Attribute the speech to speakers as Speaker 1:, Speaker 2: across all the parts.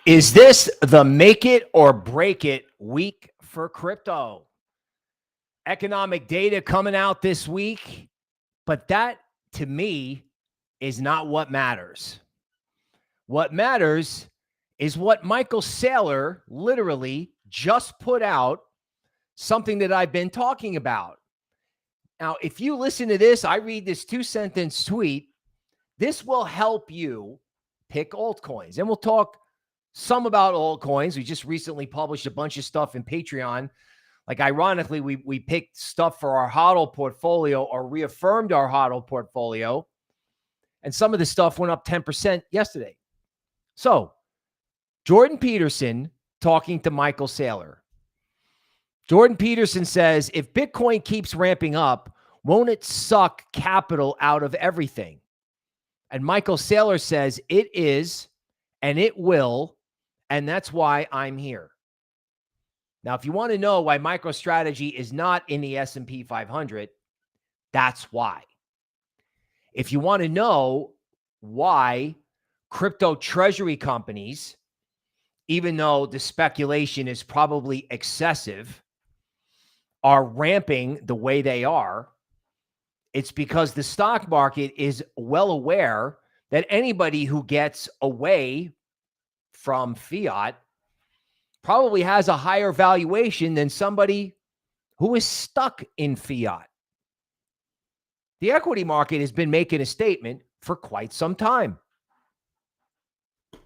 Speaker 1: Is this the make it or break it week for crypto? Economic data coming out this week, but that to me is not what matters. What matters is what Michael Saylor literally just put out, something that I've been talking about. Now, if you listen to this, I read this 2-sentence tweet. This will help you pick altcoins. And we'll talk some about altcoins. We just recently published a bunch of stuff in Patreon. Like, ironically, we picked stuff for our HODL portfolio, or reaffirmed our HODL portfolio. And some of the stuff went up 10% yesterday. So, Jordan Peterson talking to Michael Saylor. Jordan Peterson says, if Bitcoin keeps ramping up, won't it suck capital out of everything? And Michael Saylor says, it is, and it will, and that's why I'm here. Now, if you want to know why MicroStrategy is not in the S&P 500, that's why. If you want to know why crypto treasury companies, even though the speculation is probably excessive, are ramping the way they are, it's because the stock market is well aware that anybody who gets away from fiat probably has a higher valuation than somebody who is stuck in fiat. The equity market has been making a statement for quite some time.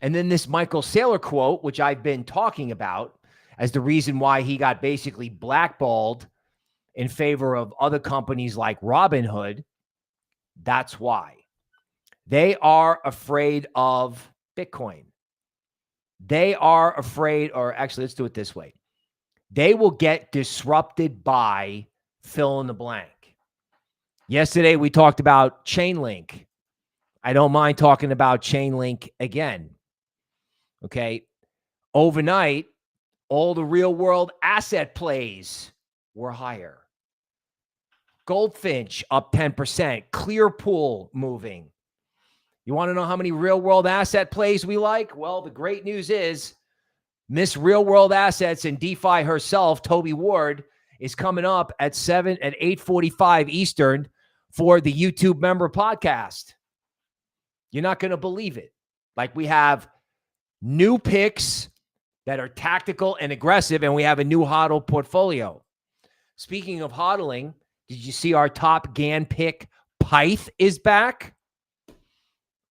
Speaker 1: And then this Michael Saylor quote, which I've been talking about as the reason why he got basically blackballed in favor of other companies like Robinhood, that's why. They are afraid of Bitcoin. They are afraid, or actually, let's do it this way. They will get disrupted by fill in the blank. Yesterday, we talked about Chainlink. I don't mind talking about Chainlink again. Okay. Overnight, all the real world asset plays were higher. Goldfinch up 10%. Clearpool moving. You want to know how many real world asset plays we like? Well, the great news is Miss Real World Assets and DeFi herself, Toby Ward, is coming up at 8:45 Eastern for the YouTube member podcast. You're not going to believe it. Like, we have new picks that are tactical and aggressive, and we have a new HODL portfolio. Speaking of HODLing, did you see our top GAN pick, Pyth, is back?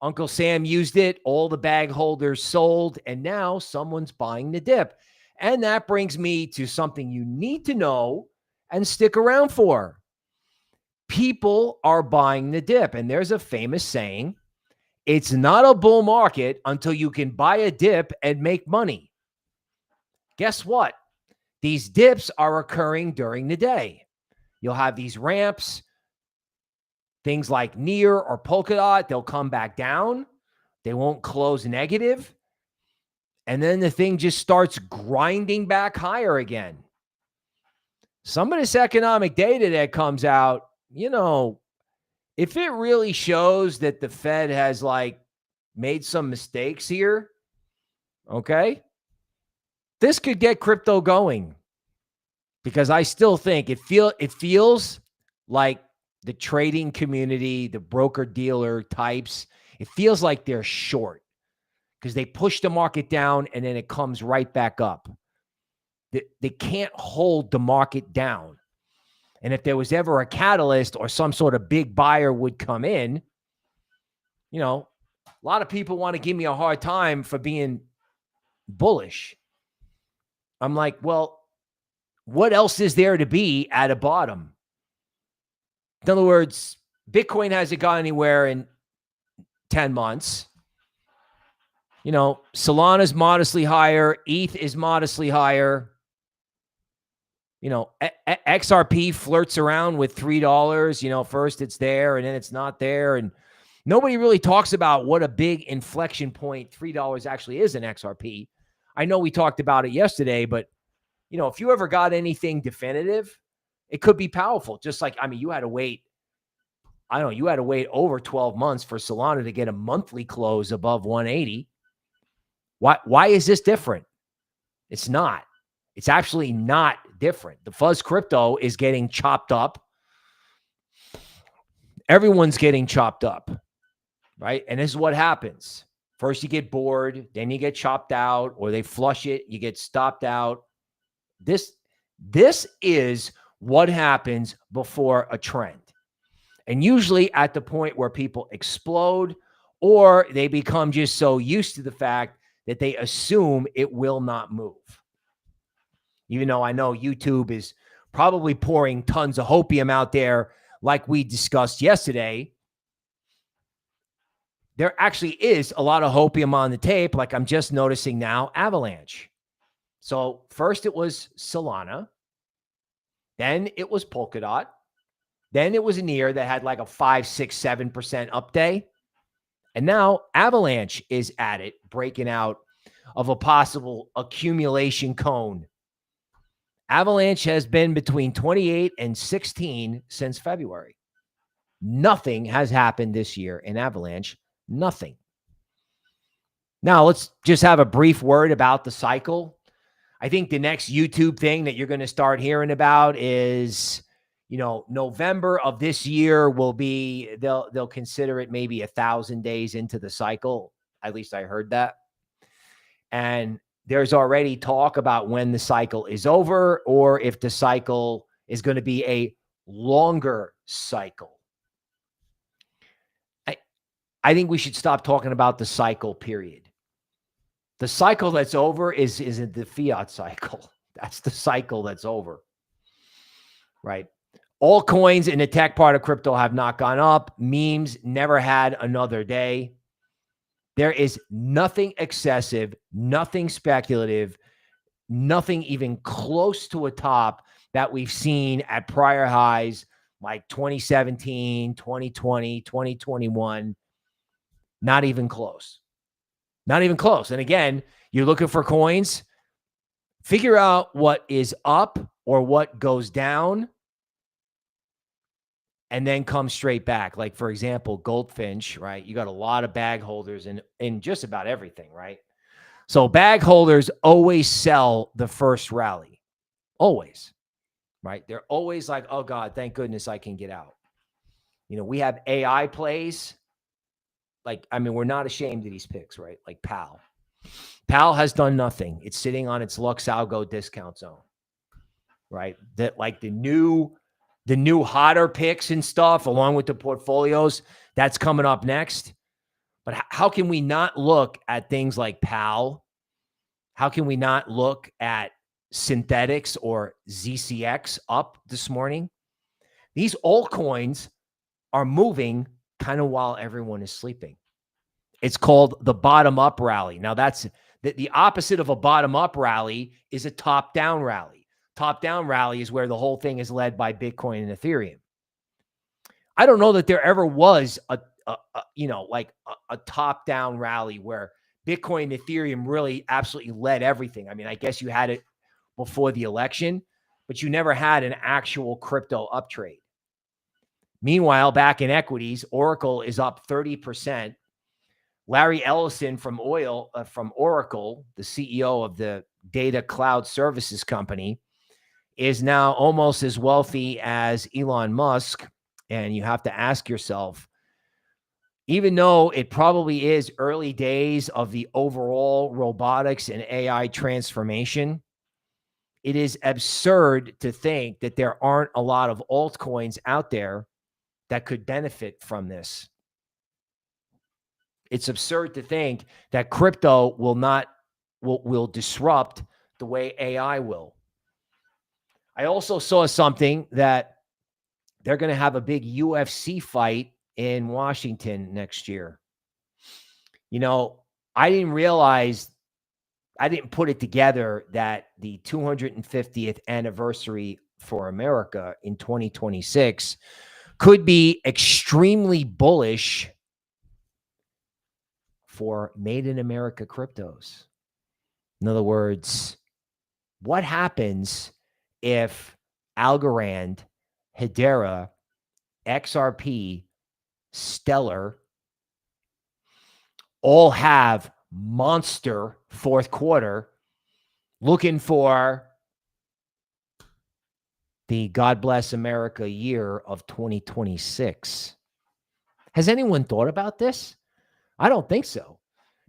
Speaker 1: Uncle Sam used it. All the bag holders sold, and now someone's buying the dip. And that brings me to something you need to know and stick around for. People are buying the dip, and there's a famous saying, it's not a bull market until you can buy a dip and make money. Guess what? These dips are occurring during the day. You'll have these ramps, things like Near or Polkadot, they'll come back down. They won't close negative. And then the thing just starts grinding back higher again. Some of this economic data that comes out, you know, if it really shows that the Fed has made some mistakes here, okay, this could get crypto going, because I still think it feels like the trading community, the broker-dealer types, it feels like they're short because they push the market down and then it comes right back up. They can't hold the market down. And if there was ever a catalyst or some sort of big buyer would come in, you know, a lot of people want to give me a hard time for being bullish. I'm like, well, what else is there to be at a bottom? In other words, Bitcoin hasn't gone anywhere in 10 months. You know, Solana's modestly higher. ETH is modestly higher. You know, XRP flirts around with $3. You know, first it's there and then it's not there. And nobody really talks about what a big inflection point $3 actually is in XRP. I know we talked about it yesterday, but, you know, if you ever got anything definitive, it could be powerful. Just like, I mean, you had to wait, I don't know, you had to wait over 12 months for Solana to get a monthly close above 180. Why is this different? It's not. It's actually not different. The fuzz crypto is getting chopped up. Everyone's getting chopped up, right? And this is what happens. First, you get bored, then you get chopped out, or they flush it, you get stopped out. This is what happens before a trend. And usually at the point where people explode, or they become just so used to the fact that they assume it will not move. Even though I know YouTube is probably pouring tons of hopium out there, like we discussed yesterday, there actually is a lot of hopium on the tape, like I'm just noticing now, Avalanche. So first it was Solana, then it was Polkadot, then it was an ear that had like a 5, 6, 7% up day. And now Avalanche is at it, breaking out of a possible accumulation cone. Avalanche has been between 28 and 16 since February. Nothing has happened this year in Avalanche. Nothing. Now, let's just have a brief word about the cycle. I think the next YouTube thing that you're going to start hearing about is, November of this year will be, they'll consider it maybe 1,000 days into the cycle. At least I heard that. And there's already talk about when the cycle is over, or if the cycle is going to be a longer cycle. I think we should stop talking about the cycle, period. The cycle that's over isn't the fiat cycle. That's the cycle that's over, right? Altcoins in the tech part of crypto have not gone up. Memes never had another day. There is nothing excessive, nothing speculative, nothing even close to a top that we've seen at prior highs like 2017, 2020, 2021. Not even close. Not even close. And again, you're looking for coins, figure out what is up or what goes down, and then come straight back. Like, for example, Goldfinch, right? You got a lot of bag holders in just about everything, right? So bag holders always sell the first rally. Always, right? They're always like, oh God, thank goodness I can get out. We have AI plays. We're not ashamed of these picks, right? Like Powell. Powell has done nothing. It's sitting on its Lux Algo discount zone, right? That like the new hotter picks and stuff, along with the portfolios, that's coming up next. But how can we not look at things like Powell? How can we not look at synthetics or ZCX up this morning? These altcoins are moving kind of while everyone is sleeping. It's called the bottom-up rally. Now, that's the opposite of a bottom-up rally is a top-down rally. Top-down rally is where the whole thing is led by Bitcoin and Ethereum. I don't know that there ever was a top-down rally where Bitcoin and Ethereum really absolutely led everything. I mean, I guess you had it before the election, but you never had an actual crypto uptrade. Meanwhile, back in equities, Oracle is up 30%. Larry Ellison from Oracle, the CEO of the data cloud services company, is now almost as wealthy as Elon Musk. And you have to ask yourself, even though it probably is early days of the overall robotics and AI transformation, it is absurd to think that there aren't a lot of altcoins out there that could benefit from this. It's absurd to think that crypto will disrupt the way AI will. I also saw something that they're going to have a big UFC fight in Washington next year. I didn't put it together that the 250th anniversary for America in 2026 could be extremely bullish for Made in America cryptos. In other words, what happens if Algorand, Hedera, XRP, Stellar all have monster fourth quarter, looking for the God bless America year of 2026. Has anyone thought about this? I don't think so,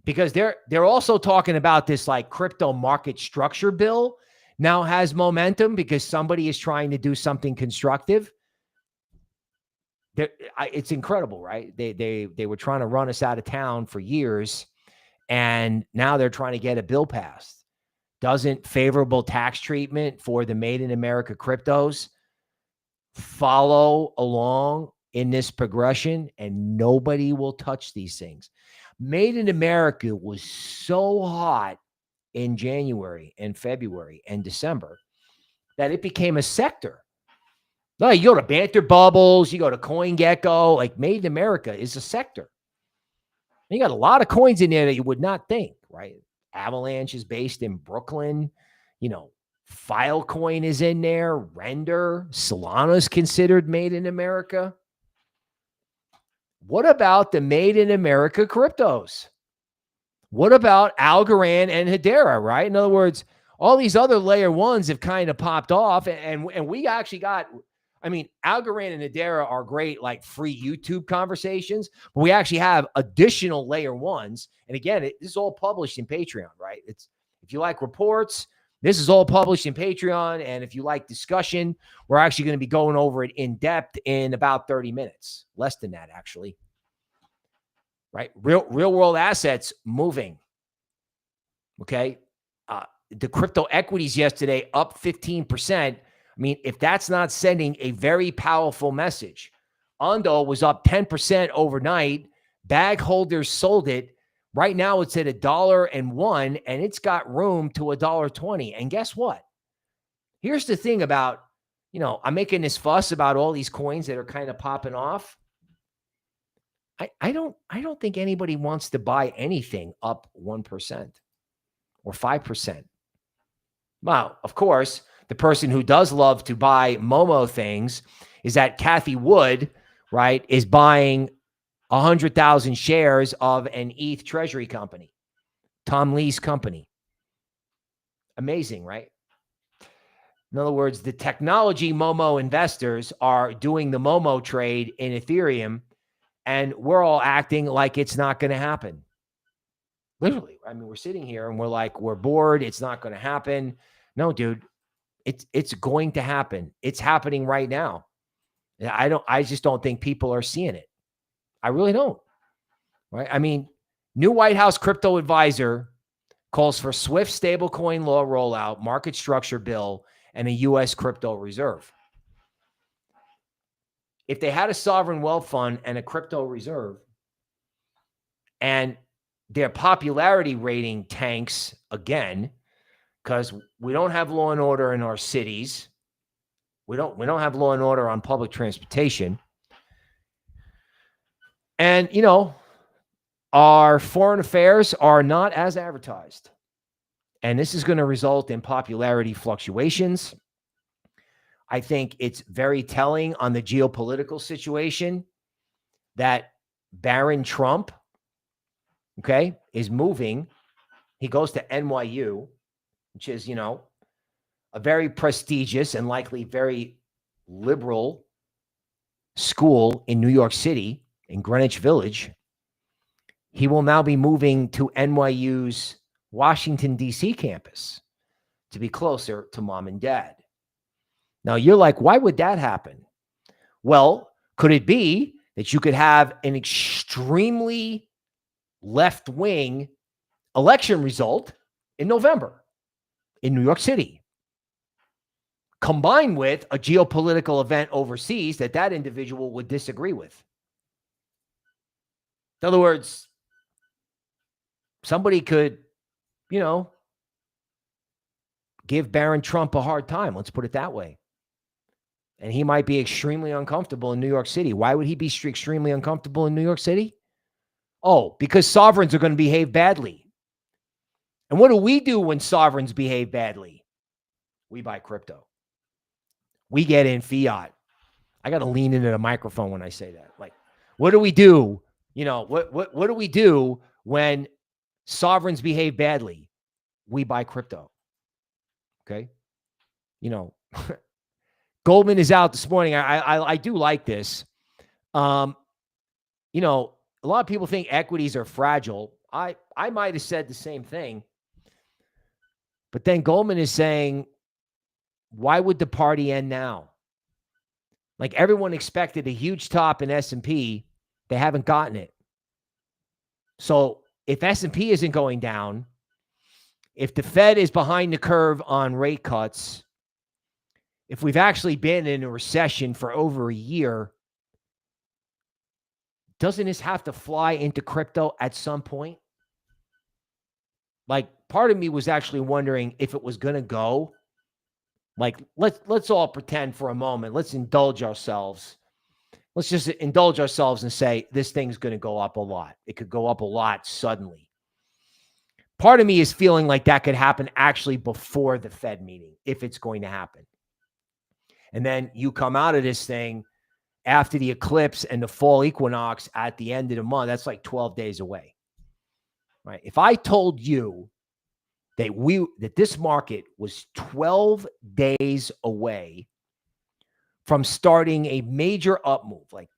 Speaker 1: because they're also talking about this like crypto market structure bill now has momentum because somebody is trying to do something constructive. It's incredible, right? They were trying to run us out of town for years, and now they're trying to get a bill passed. Doesn't favorable tax treatment for the made in America cryptos follow along in this progression? And nobody will touch these things. Made in America was so hot in January and February and December that it became a sector. No, you go to Banter Bubbles, you go to CoinGecko, like Made in America is a sector. And you got a lot of coins in there that you would not think, right? Avalanche is based in Brooklyn. Filecoin is in there. Render. Solana is considered made in America. What about the made in America cryptos? What about Algorand and Hedera, right? In other words, all these other layer ones have kind of popped off, and we actually got, Algorand and Hedera are great, like free YouTube conversations, but we actually have additional layer ones. And again, this is all published in Patreon, right? If you like reports, this is all published in Patreon. And if you like discussion, we're actually going to be going over it in depth in about 30 minutes, less than that, actually. Right? Real world assets moving. Okay. The crypto equities yesterday up 15%. If that's not sending a very powerful message. Ondo was up 10% overnight. Bag holders sold it. Right now it's at $1.01, and it's got room to $1.20. And guess what? Here's the thing about, I'm making this fuss about all these coins that are kind of popping off. I don't think anybody wants to buy anything up 1% or 5%. Well, of course, the person who does love to buy Momo things is that Cathie Wood, right, is buying 100,000 shares of an ETH Treasury company, Tom Lee's company. Amazing, right? In other words, the technology Momo investors are doing the Momo trade in Ethereum, and we're all acting like it's not going to happen. Literally. We're sitting here and we're like, we're bored. It's not going to happen. No, dude, it's going to happen. It's happening right now. I just don't think people are seeing it. I really don't. Right? New White House crypto advisor calls for swift stablecoin law rollout, market structure bill, and a U.S. crypto reserve. If they had a sovereign wealth fund and a crypto reserve, and their popularity rating tanks again, because we don't have law and order in our cities. We don't have law and order on public transportation. And, our foreign affairs are not as advertised. And this is going to result in popularity fluctuations. I think it's very telling on the geopolitical situation that Barron Trump, okay, is moving. He goes to NYU, which is, a very prestigious and likely very liberal school in New York City, in Greenwich Village. He will now be moving to NYU's Washington, D.C. campus to be closer to mom and dad. Now, you're like, why would that happen? Well, could it be that you could have an extremely left-wing election result in November in New York City, combined with a geopolitical event overseas that individual would disagree with? In other words, somebody could, give Barron Trump a hard time. Let's put it that way. And he might be extremely uncomfortable in New York City. Why would he be extremely uncomfortable in New York City? Oh, because sovereigns are going to behave badly. And what do we do when sovereigns behave badly? We buy crypto. We get in fiat. I got to lean into the microphone when I say that. Like, what do we do? What do we do when Sovereigns behave badly. We buy crypto. Okay. You know, Goldman is out this morning. I do like this. You know, a lot of people think equities are fragile. I might have said the same thing. But then Goldman is saying, why would the party end now? Like everyone expected a huge top in S&P. They haven't gotten it. So if S&P isn't going down, if the Fed is behind the curve on rate cuts, if we've actually been in a recession for over a year, doesn't this have to fly into crypto at some point? Like part of me was actually wondering if it was going to go. Like let's all pretend for a moment. Let's indulge ourselves. Let's just indulge ourselves and say this thing's going to go up a lot. It could go up a lot suddenly. Part of me is feeling like that could happen actually before the Fed meeting, if it's going to happen. And then you come out of this thing after the eclipse and the fall equinox at the end of the month. That's like 12 days away. Right? If I told you that this market was 12 days away from starting a major up move, like,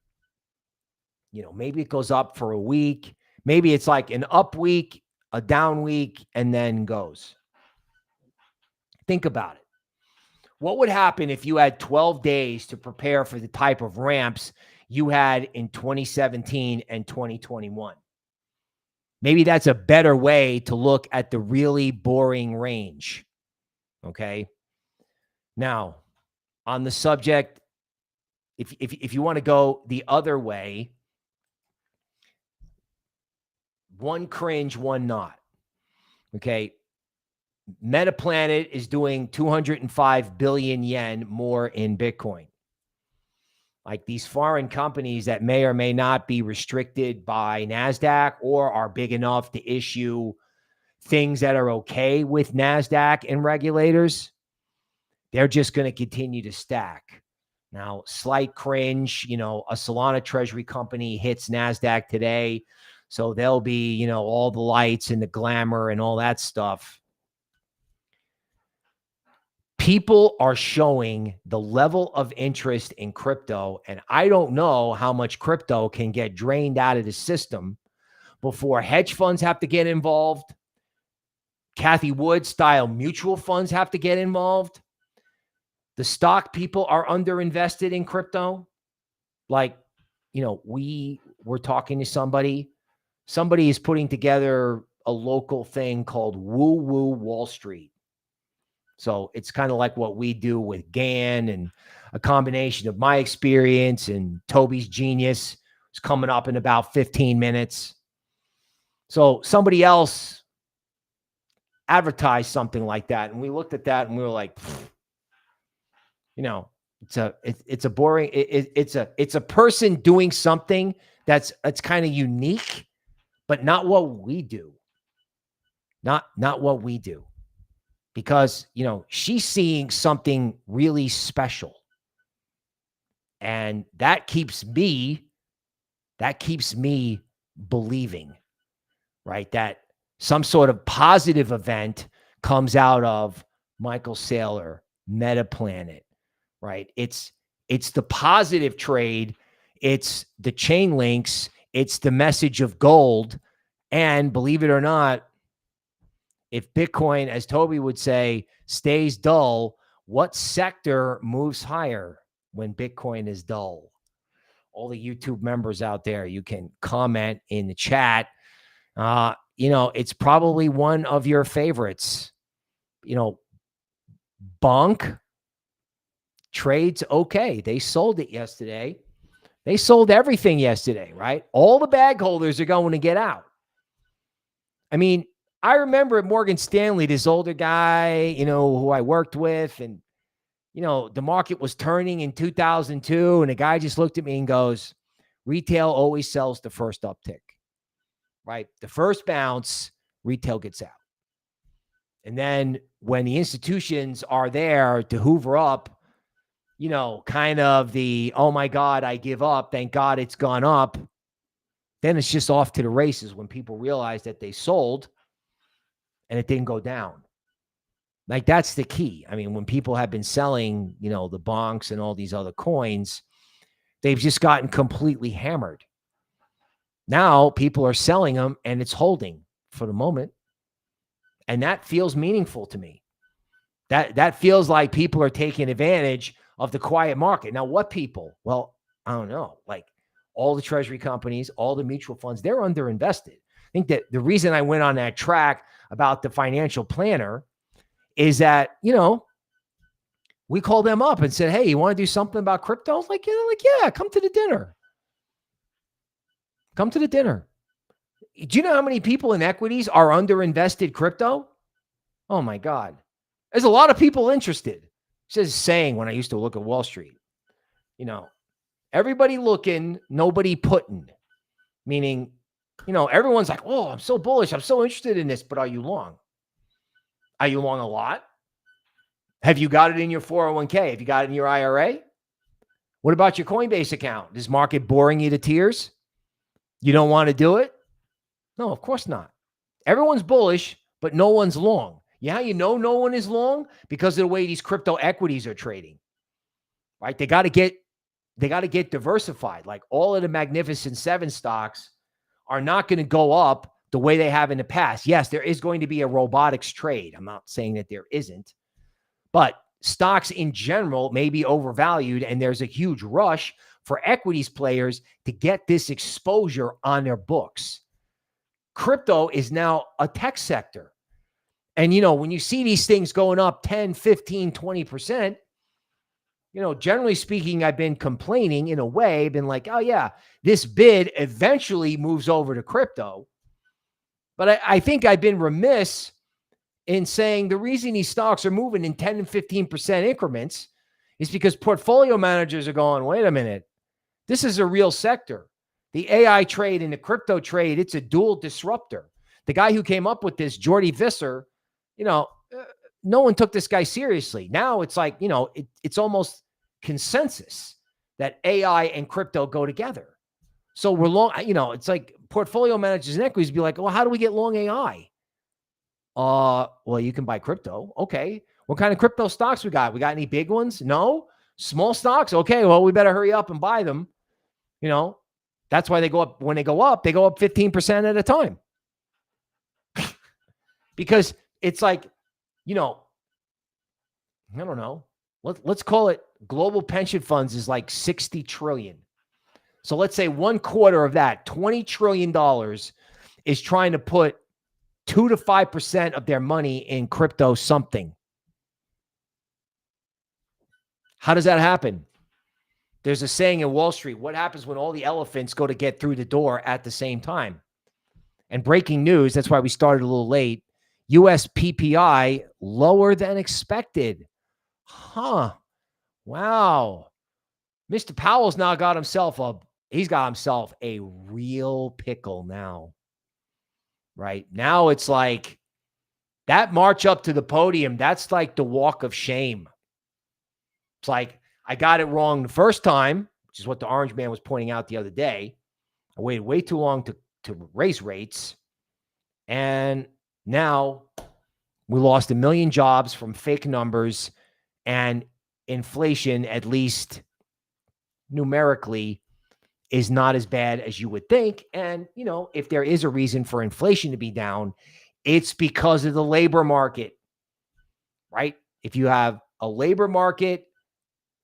Speaker 1: you know, maybe it goes up for a week, maybe it's like an up week, a down week, and then goes. Think about it. What would happen if you had 12 days to prepare for the type of ramps you had in 2017 and 2021? Maybe that's a better way to look at the really boring range. Okay. Now, on the subject, if you want to go the other way, one cringe, one not. Okay. Metaplanet is doing 205 billion yen more in Bitcoin. Like these foreign companies that may or may not be restricted by Nasdaq or are big enough to issue things that are okay with Nasdaq and regulators, they're just going to continue to stack. Now, slight cringe, you know, a Solana Treasury company hits Nasdaq today. So there'll be, you know, all the lights and the glamour and all that stuff. People are showing the level of interest in crypto, and I don't know how much crypto can get drained out of the system before hedge funds have to get involved. Cathie Wood style mutual funds have to get involved. The stock people are underinvested in crypto. Like, you know, we were talking to somebody is putting together a local thing called Woo Wallstreet. So it's kind of like what we do with GANN, and a combination of my experience and Toby's genius. It's coming up in about 15 minutes. So somebody else advertised something like that, and we looked at that and we were like, you know, it's a boring, it's a person doing something that's kind of unique, but not what we do. Not what we do. Because, you know, she's seeing something really special. And that keeps me believing, right? That some sort of positive event comes out of Michael Saylor, Metaplanet, right? It's the positive trade. It's the Chainlinks. It's the message of gold. And believe it or not, if Bitcoin, as Toby would say, stays dull, what sector moves higher when Bitcoin is dull? All the YouTube members out there, you can comment in the chat. You know, it's probably one of your favorites. You know, Bonk trades okay. They sold it yesterday. They sold everything yesterday, right? All the bag holders are going to get out. I mean, I remember at Morgan Stanley, this older guy, you know, who I worked with, and, you know, the market was turning in 2002, and the guy just looked at me and goes, retail always sells the first uptick, right? The first bounce, retail gets out. And then when the institutions are there to hoover up, you know, kind of the, oh my God, I give up, thank God it's gone up, then it's just off to the races when people realize that they sold. and it didn't go down. Like, that's the key. I mean, when people have been selling, the bonks and all these other coins, they've just gotten completely hammered. Now people are selling them and it's holding for the moment. And that feels meaningful to me. That feels like people are taking advantage of the quiet market. Now, what people? Well, I don't know. Like, all the treasury companies, all the mutual funds, they're underinvested. I think that the reason I went on that track about the financial planner is that, we called them up and said, hey, you want to do something about crypto? Like, yeah, come to the dinner. Come to the dinner. Do you know how many people in equities are underinvested crypto? Oh my God. There's a lot of people interested. It's just a saying when I used to look at Wall Street. Everybody looking, nobody putting. Meaning, everyone's like, oh, I'm so bullish. I'm so interested in this. But are you long? Are you long a lot? Have you got it in your 401k? Have you got it in your IRA? What about your Coinbase account? Is market boring you to tears? You don't want to do it? No, of course not. Everyone's bullish, but no one's long. Yeah, no one is long? Because of the way these crypto equities are trading. Right? They got to get diversified. Like, all of the Magnificent Seven stocks are not going to go up the way they have in the past. Yes, there is going to be a robotics trade. I'm not saying that there isn't. But stocks in general may be overvalued, and there's a huge rush for equities players to get this exposure on their books. Crypto is now a tech sector. And, when you see these things going up 10, 15, 20%, generally speaking, I've been complaining in a way, been like, oh yeah, this bid eventually moves over to crypto. But I think I've been remiss in saying the reason these stocks are moving in 10 and 15% increments is because portfolio managers are going, wait a minute, this is a real sector. The AI trade and the crypto trade, it's a dual disruptor. The guy who came up with this, Jordy Visser, no one took this guy seriously. Now it's like, it's almost consensus that AI and crypto go together. So we're long, it's like portfolio managers and equities be like, well, how do we get long AI? Well, you can buy crypto. Okay. What kind of crypto stocks we got? We got any big ones? No. Small stocks? Okay. Well, we better hurry up and buy them. That's why they go up. When they go up 15% at a time. Because it's like, I don't know. Let's call it global pension funds is like 60 trillion. So let's say 1/4 of that, $20 trillion, is trying to put 2 to 5% of their money in crypto something. How does that happen? There's a saying in Wall Street, what happens when all the elephants go to get through the door at the same time? And breaking news, that's why we started a little late, US PPI lower than expected. Huh. Wow. Mr. Powell's now got himself a real pickle now. Right? Now it's like that march up to the podium, that's like the walk of shame. It's like, I got it wrong the first time, which is what the orange man was pointing out the other day. I waited way too long to raise rates. And now we lost 1 million jobs from fake numbers, and inflation, at least numerically, is not as bad as you would think. And, if there is a reason for inflation to be down, it's because of the labor market, right? If you have a labor market,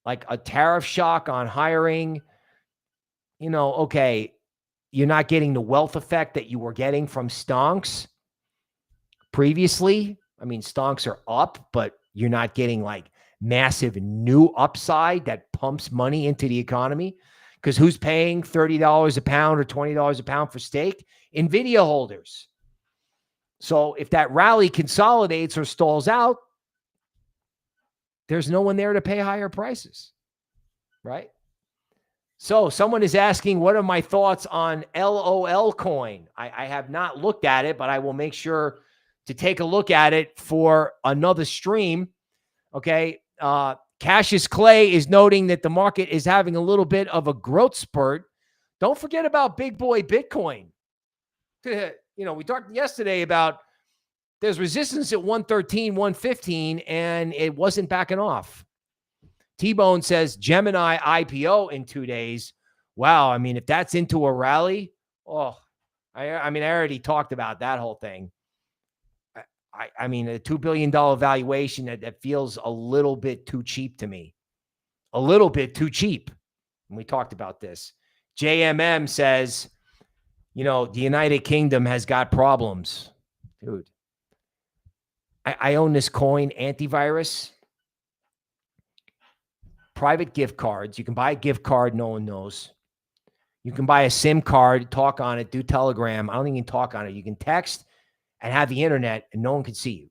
Speaker 1: like a tariff shock on hiring, okay, you're not getting the wealth effect that you were getting from stonks previously. I mean, stonks are up, but you're not getting like massive new upside that pumps money into the economy. Because who's paying $30 a pound or $20 a pound for steak? NVIDIA holders. So if that rally consolidates or stalls out, there's no one there to pay higher prices, right? So someone is asking, what are my thoughts on LOL coin? I have not looked at it, but I will make sure to take a look at it for another stream. Okay. Cassius Clay is noting that the market is having a little bit of a growth spurt. Don't forget about big boy Bitcoin. We talked yesterday about There's resistance at 113, 115, and it wasn't backing off. T-Bone says Gemini IPO in 2 days. Wow. I mean, if that's into a rally, I already talked about that whole thing. I mean, a $2 billion valuation that feels a little bit too cheap to me. A little bit too cheap. And we talked about this. JMM says, the United Kingdom has got problems. Dude, I own this coin, antivirus. Private gift cards. You can buy a gift card, no one knows. You can buy a SIM card, talk on it, do Telegram. I don't think you can talk on it. You can text and have the internet, and no one can see you.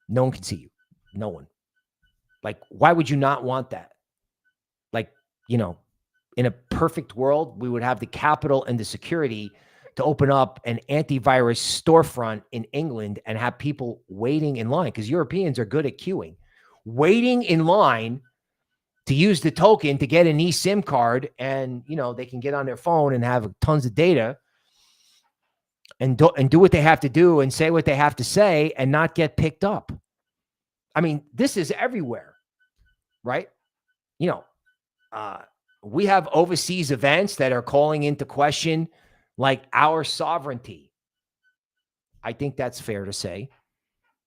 Speaker 1: No one can see you. No one. Like, why would you not want that? Like, in a perfect world, we would have the capital and the security to open up an antivirus storefront in England and have people waiting in line, because Europeans are good at queuing. Waiting in line to use the token to get an eSIM card, and they can get on their phone and have tons of data and do what they have to do and say what they have to say and not get picked up. I mean, this is everywhere, right? We have overseas events that are calling into question like our sovereignty. I think that's fair to say.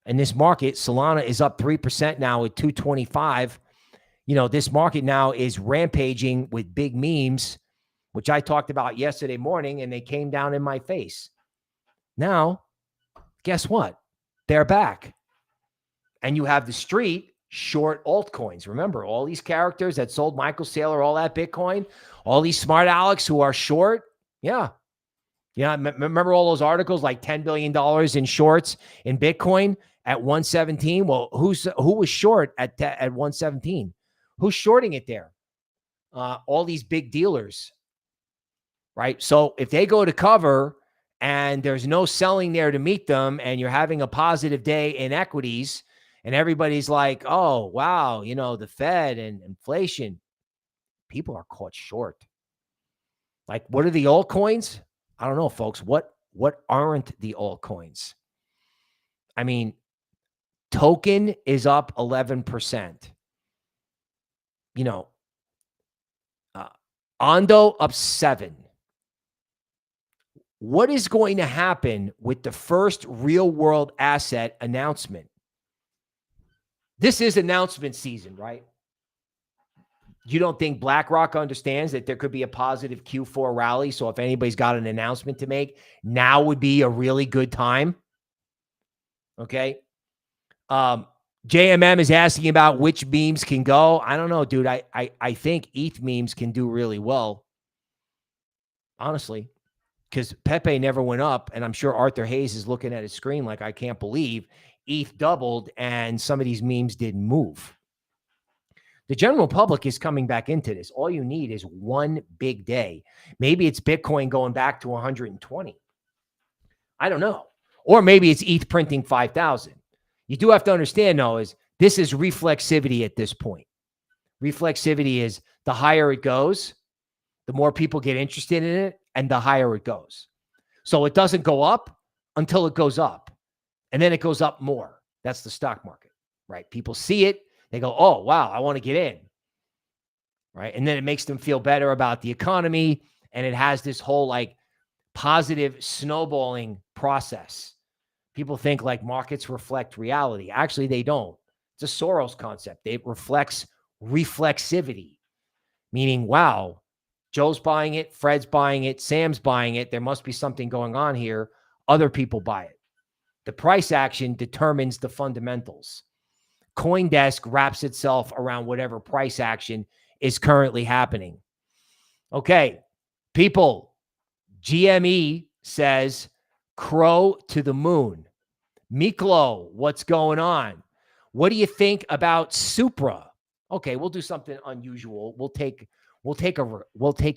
Speaker 1: In this market, Solana is up 3% now at 225. This market now is rampaging with big memes, which I talked about yesterday morning, and they came down in my face. Now, guess what? They're back. And you have the street short altcoins. Remember, all these characters that sold Michael Saylor all that Bitcoin, all these smart Alex who are short. Yeah. Remember all those articles like $10 billion in shorts in Bitcoin at 117? Well, who was short at 117? Who's shorting it there? All these big dealers, right? So if they go to cover and there's no selling there to meet them, and you're having a positive day in equities, and everybody's like, oh, wow, the Fed and inflation, people are caught short. Like, what are the altcoins? I don't know, folks. What aren't the altcoins? I mean, token is up 11%. Ondo up 7%. What is going to happen with the first real world asset announcement? This is announcement season, right? You don't think BlackRock understands that there could be a positive Q4 rally? So if anybody's got an announcement to make, now would be a really good time. Okay. JMM is asking about which memes can go. I don't know, dude. I think ETH memes can do really well. Honestly. Because Pepe never went up, and I'm sure Arthur Hayes is looking at his screen like, I can't believe ETH doubled and some of these memes didn't move. The general public is coming back into this. All you need is one big day. Maybe it's Bitcoin going back to 120. I don't know. Or maybe it's ETH printing 5,000. You do have to understand, though, is this is reflexivity at this point. Reflexivity is the higher it goes, the more people get interested in it, and the higher it goes. So it doesn't go up until it goes up. And then it goes up more. That's the stock market, right? People see it. They go, oh, wow, I want to get in, right? And then it makes them feel better about the economy. And it has this whole like positive snowballing process. People think like markets reflect reality. Actually, they don't. It's a Soros concept. It reflects reflexivity, meaning, wow, Joe's buying it, Fred's buying it, Sam's buying it. There must be something going on here. Other people buy it. The price action determines the fundamentals. CoinDesk wraps itself around whatever price action is currently happening. Okay, people, GME says, crow to the moon. Miklo, what's going on? What do you think about Supra? Okay, we'll do something unusual. We'll take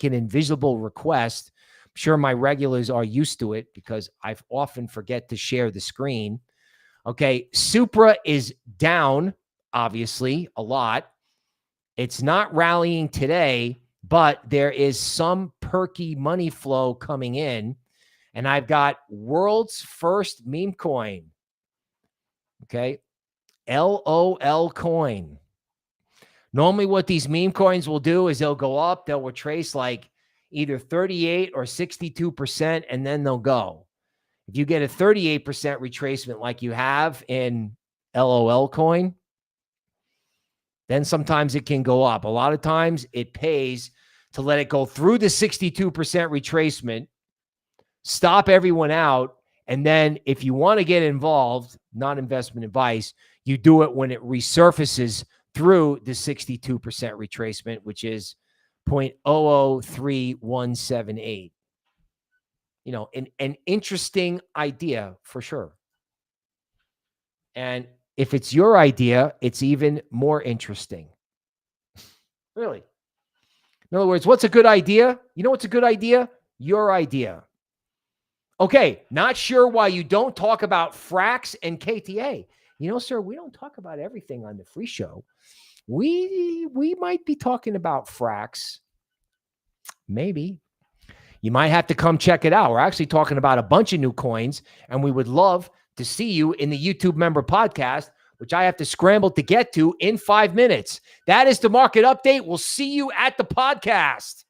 Speaker 1: an invisible request. I'm sure my regulars are used to it because I often forget to share the screen. Okay, Supra is down, obviously, a lot. It's not rallying today, but there is some perky money flow coming in. And I've got world's first meme coin. Okay. LOL coin. Normally what these meme coins will do is they'll go up, they'll retrace like either 38 or 62%, and then they'll go. If you get a 38% retracement like you have in LOL coin, then sometimes it can go up. A lot of times it pays to let it go through the 62% retracement, stop everyone out, and then if you want to get involved, not investment advice, you do it when it resurfaces through the 62% retracement, which is 0.003178. You know, an interesting idea for sure. And if it's your idea, it's even more interesting. Really. In other words, what's a good idea? You know what's a good idea? Your idea. Okay, not sure why you don't talk about Frax and KTA. You know, sir, we don't talk about everything on the free show. We might be talking about Frax. Maybe. You might have to come check it out. We're actually talking about a bunch of new coins, and we would love to see you in the YouTube member podcast, which I have to scramble to get to in 5 minutes. That is the market update. We'll see you at the podcast.